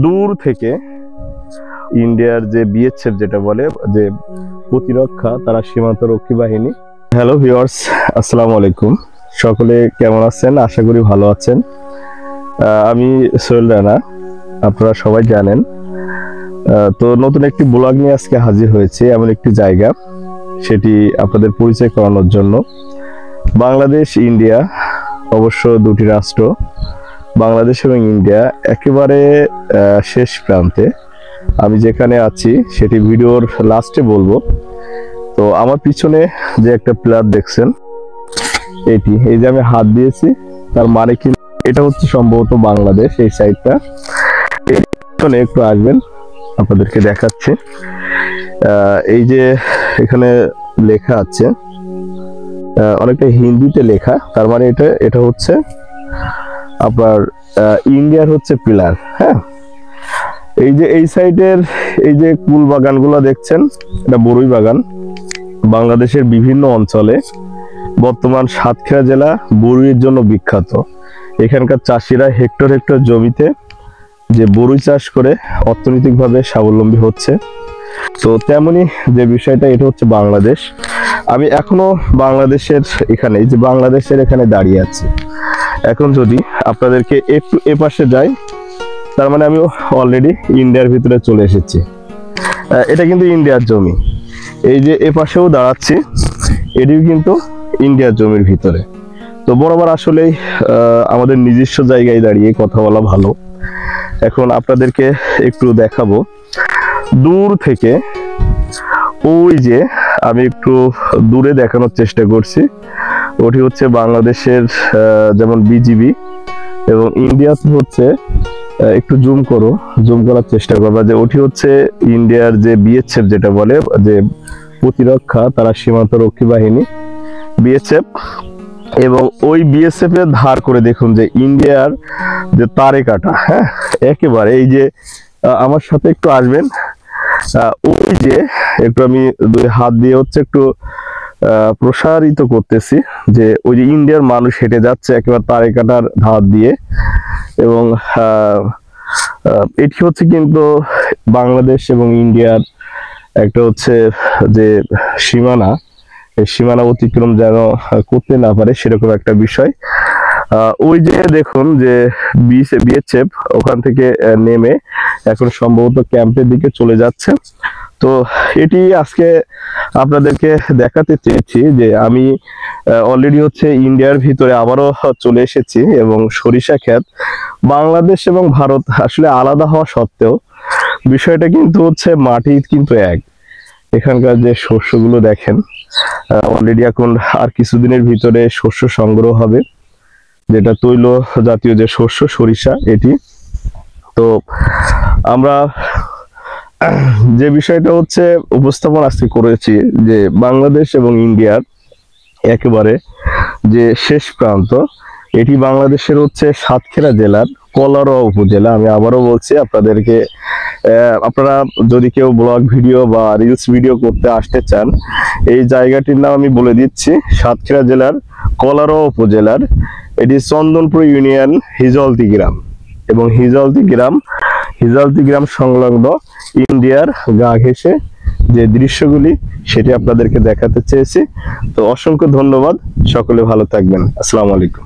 দূর থেকে ইন্ডিয়ার যে বিএসএফ যেটা বলে যে প্রতিরক্ষা তারা সীমান্ত রক্ষী বাহিনী। হ্যালো ভিউয়ার্স, আসসালামু আলাইকুম। সকলে কেমন আছেন? আশা করি ভালো আছেন। আমি সোহেল রানা, আপনারা সবাই জানেন। তো নতুন একটি ব্লগ নিয়ে আজকে হাজির হয়েছে এমন একটি জায়গা, সেটি আপনাদের পরিচয় করানোর জন্য। বাংলাদেশ ইন্ডিয়া অবশ্য দুটি রাষ্ট্র, বাংলাদেশ এবং ইন্ডিয়া একেবারে শেষ প্রান্তে। আমি যেখানে আছি সেটি ভিডিওর লাস্টে বলবো। তো আমার পিছনে যে একটা প্লেয়ার দেখছেন, এই যে আমি হাত দিয়েছি, তার মানে কি এটা হচ্ছে সম্ভবত বাংলাদেশ। এই সাইডটা পিছনে একটু আসবেন, আপনাদেরকে দেখাচ্ছি। এই যে এখানে লেখা আছে, অনেকটা হিন্দিতে লেখা, তার মানে এটা হচ্ছে আপনার ইন্ডিয়ার হচ্ছে পিলার। হ্যাঁ, এই যে এই সাইডের এই যে কুল বাগানগুলো দেখছেন, এটা বড়ই বাগান। বাংলাদেশের বিভিন্ন অঞ্চলে বর্তমান সাতক্ষীরা জেলা বড়ইয়ের জন্য বিখ্যাত। এখানকার চাষিরা হেক্টর হেক্টর জমিতে যে বড়ই চাষ করে অর্থনৈতিকভাবে স্বাবলম্বী হচ্ছে। তো তেমনি যে বিষয়টা, এটা হচ্ছে বাংলাদেশ। আমি এখনো বাংলাদেশের এখানে দাঁড়িয়ে আছি। এখন যদি আপনাদেরকে একটু এপাশে যাই, তার মানে আমি অলরেডি ইন্ডিয়ার ভিতরে চলে এসেছি। এটা কিন্তু ইন্ডিয়ার জমি। এই যে এপাশেও দাঁড়াচ্ছি, এটিও কিন্তু ইন্ডিয়ার জমির ভিতরে। তো বরাবর আসলেই আমাদের নিজস্ব জায়গায় দাঁড়িয়ে কথা বলা ভালো। এখন আপনাদেরকে একটু দেখাবো দূর থেকে। ওই যে আমি একটু দূরে দেখানোর চেষ্টা করছি, ওটি হচ্ছে বাংলাদেশের যেমন বিজিবি, এবং ইন্ডিয়াতে হচ্ছে একটু জুম করার চেষ্টা করবা, যে ওটি হচ্ছে ইন্ডিয়ার যে বিএসএফ যেটা বলে যে প্রতিরক্ষা তারা সীমান্ত রক্ষী বাহিনী, বিএসএফ। এবং ওই বিএসএফ এর ধার করে দেখুন যে ইন্ডিয়ার যে তারে কাটা। হ্যাঁ, একেবারে এই যে আমার সাথে একটু আসবেন, ওই যে একটু আমি দুই হাত দিয়ে হচ্ছে একটু প্রসারিত করতেছি, যে ওই যে ইন্ডিয়ার মানুষ হেঁটে যাচ্ছে একেবারে তারে কাটার ধার দিয়ে। এবং এটি হচ্ছে কিন্তু বাংলাদেশ এবং ইন্ডিয়ার একটা হচ্ছে যে সীমানা, এই সীমানা অতিক্রম যেন করতে না পারে সেরকম একটা বিষয়। ওই যে দেখুন যে বিএসএফ ওখান থেকে নেমে এখন সম্ভবত ক্যাম্পের দিকে চলে যাচ্ছে। তো এটি আজকে আপনাদেরকে দেখাতে চেয়েছি যে আমি অলরেডি হচ্ছে ইন্ডিয়ার ভিতরে আবারও চলে এসেছি। এবং সরিষা ক্ষেত বাংলাদেশ এবং ভারত আসলে আলাদা হওয়া সত্ত্বেও বিষয়টা কিন্তু হচ্ছে মাটি কিন্তু এক। এখানকার যে শস্যগুলো দেখেন, অলরেডি এখন আর কিছুদিনের ভিতরে শস্য সংগ্রহ হবে, যেটা তৈল জাতীয় যে শস্য সরিষা এটি। তো আমরা যে বিষয়টা হচ্ছে উপস্থাপন আজকে করেছি, যে বাংলাদেশ এবং ইন্ডিয়ার একেবারে যে শেষ প্রান্ত, এটি বাংলাদেশের হচ্ছে সাতক্ষীরা জেলার কলারোয়া উপজেলা। আমি আবারও বলছি আপনাদেরকে, আপনারা যদি কেউ ব্লগ ভিডিও বা রিলস ভিডিও করতে আসতে চান, এই জায়গাটির নাম আমি বলে দিচ্ছি, সাতক্ষীরা জেলার কলারোয়া উপজেলার এটি চন্দনপুর ইউনিয়ন হিজলতি গ্রাম। এবং হিজলতি গ্রাম সংলগ্ন ইন্ডিয়ার গা ঘেঁষে যে দৃশ্যগুলি, সেটি আপনাদেরকে দেখাতে চেয়েছি। তো অসংখ্য ধন্যবাদ, সকলে ভালো থাকবেন। আসসালামু আলাইকুম।